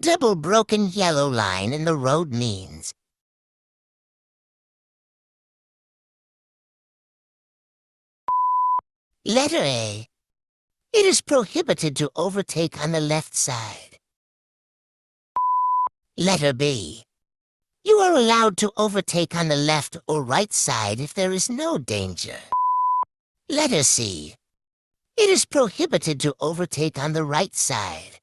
double broken yellow line in the road means? Letter A. It is prohibited to overtake on the left side. Letter B. You are allowed to overtake on the left or right side if there is no danger. Letter C. It is prohibited to overtake on the right side.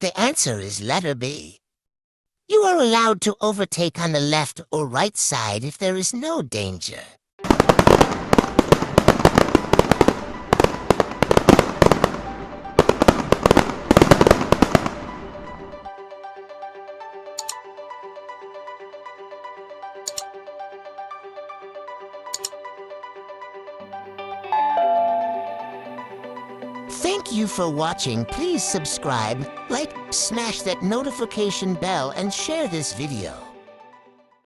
The answer is letter B. You are allowed to overtake on the left or right side if there is no danger. Thank you for watching. Please subscribe, like, smash that notification bell, and share this video.